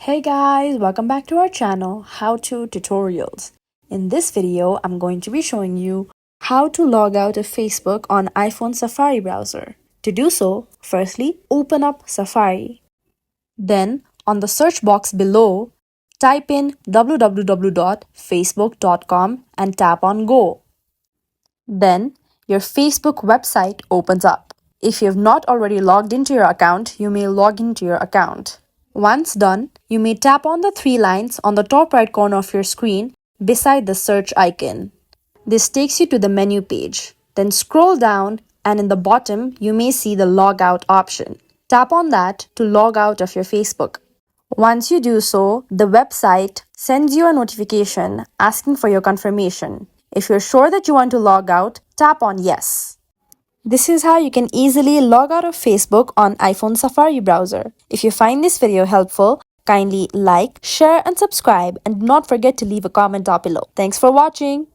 Hey guys, welcome back to our channel, How To Tutorials. In this video, I'm going to be showing you how to log out of Facebook on iPhone Safari browser. To do so, firstly, open up Safari. Then, on the search box below, type in www.facebook.com and tap on Go. Then, your Facebook website opens up. If you have not already logged into your account, you may log into your account. Once done, you may tap on the three lines on the top right corner of your screen beside the search icon. This takes you to the menu page. Then scroll down and in the bottom, you may see the log out option. Tap on that to log out of your Facebook. Once you do so, the website sends you a notification asking for your confirmation. If you're sure that you want to log out, tap on Yes. This is how you can easily log out of Facebook on iPhone Safari browser. If you find this video helpful, kindly like, share and subscribe, and do not forget to leave a comment down below. Thanks for watching.